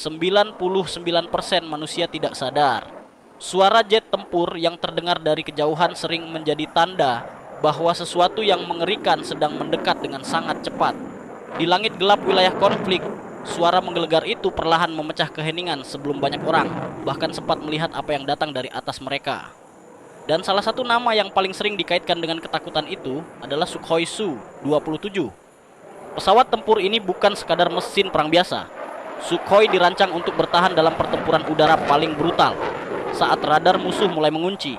99% manusia tidak sadar. Suara jet tempur yang terdengar dari kejauhan sering menjadi tanda bahwa sesuatu yang mengerikan sedang mendekat dengan sangat cepat. Di langit gelap wilayah konflik, suara menggelegar itu perlahan memecah keheningan sebelum banyak orang bahkan sempat melihat apa yang datang dari atas mereka. Dan salah satu nama yang paling sering dikaitkan dengan ketakutan itu adalah Sukhoi Su-27. Pesawat tempur ini bukan sekadar mesin perang biasa. Sukhoi dirancang untuk bertahan dalam pertempuran udara paling brutal saat radar musuh mulai mengunci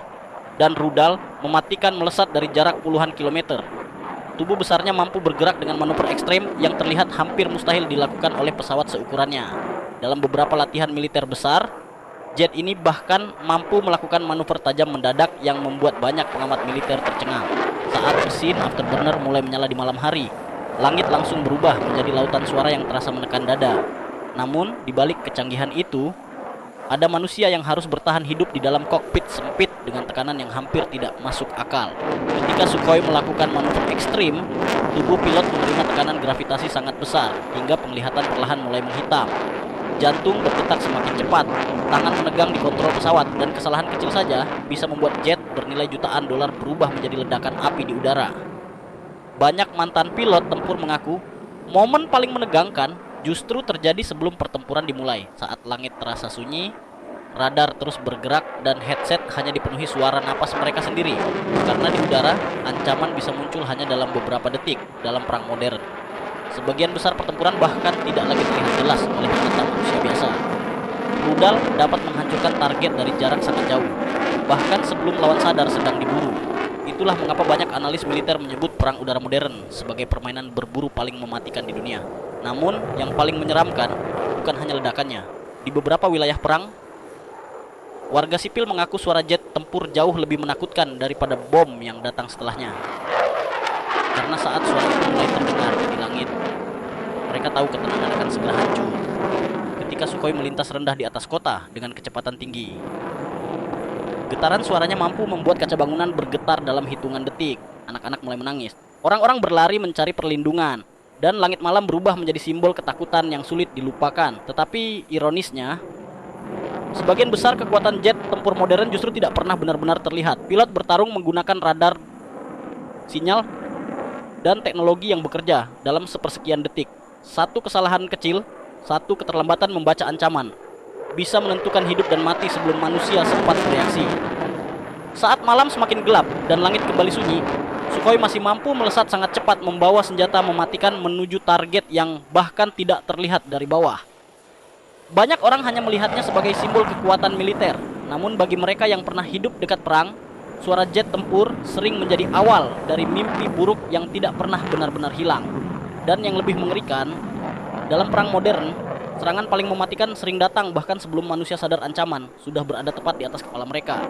dan rudal mematikan melesat dari jarak puluhan kilometer. Tubuh besarnya mampu bergerak dengan manuver ekstrem yang terlihat hampir mustahil dilakukan oleh pesawat seukurannya. Dalam beberapa latihan militer besar, jet ini bahkan mampu melakukan manuver tajam mendadak yang membuat banyak pengamat militer tercengang. Saat mesin afterburner mulai menyala di malam hari, langit langsung berubah menjadi lautan suara yang terasa menekan dada. Namun, di balik kecanggihan itu, ada manusia yang harus bertahan hidup di dalam kokpit sempit dengan tekanan yang hampir tidak masuk akal. Ketika Sukhoi melakukan manuver ekstrim, tubuh pilot menerima tekanan gravitasi sangat besar hingga penglihatan perlahan mulai menghitam. Jantung berdetak semakin cepat, tangan menegang di kontrol pesawat, dan kesalahan kecil saja bisa membuat jet bernilai jutaan dolar berubah menjadi ledakan api di udara. Banyak mantan pilot tempur mengaku, momen paling menegangkan justru terjadi sebelum pertempuran dimulai. Saat langit terasa sunyi, radar terus bergerak, dan headset hanya dipenuhi suara napas mereka sendiri. Karena di udara, ancaman bisa muncul hanya dalam beberapa detik dalam perang modern. Sebagian besar pertempuran bahkan tidak lagi terlihat jelas oleh mata manusia biasa. Rudal dapat menghancurkan target dari jarak sangat jauh, bahkan sebelum lawan sadar sedang diburu. Itulah mengapa banyak analis militer menyebut perang udara modern sebagai permainan berburu paling mematikan di dunia. Namun, yang paling menyeramkan bukan hanya ledakannya. Di beberapa wilayah perang, warga sipil mengaku suara jet tempur jauh lebih menakutkan daripada bom yang datang setelahnya. Karena saat suara itu mulai terdengar di langit, mereka tahu ketenangan akan segera hancur. Ketika Sukhoi melintas rendah di atas kota dengan kecepatan tinggi, getaran suaranya mampu membuat kaca bangunan bergetar dalam hitungan detik. Anak-anak mulai menangis. Orang-orang berlari mencari perlindungan. Dan langit malam berubah menjadi simbol ketakutan yang sulit dilupakan. Tetapi ironisnya, sebagian besar kekuatan jet tempur modern justru tidak pernah benar-benar terlihat. Pilot bertarung menggunakan radar, sinyal, dan teknologi yang bekerja dalam sepersekian detik. Satu kesalahan kecil, satu keterlambatan membaca ancaman, bisa menentukan hidup dan mati sebelum manusia sempat bereaksi. Saat malam semakin gelap dan langit kembali sunyi, Sukhoi masih mampu melesat sangat cepat membawa senjata mematikan menuju target yang bahkan tidak terlihat dari bawah. Banyak orang hanya melihatnya sebagai simbol kekuatan militer. Namun bagi mereka yang pernah hidup dekat perang, suara jet tempur sering menjadi awal dari mimpi buruk yang tidak pernah benar-benar hilang. Dan yang lebih mengerikan, dalam perang modern, serangan paling mematikan sering datang bahkan sebelum manusia sadar ancaman sudah berada tepat di atas kepala mereka.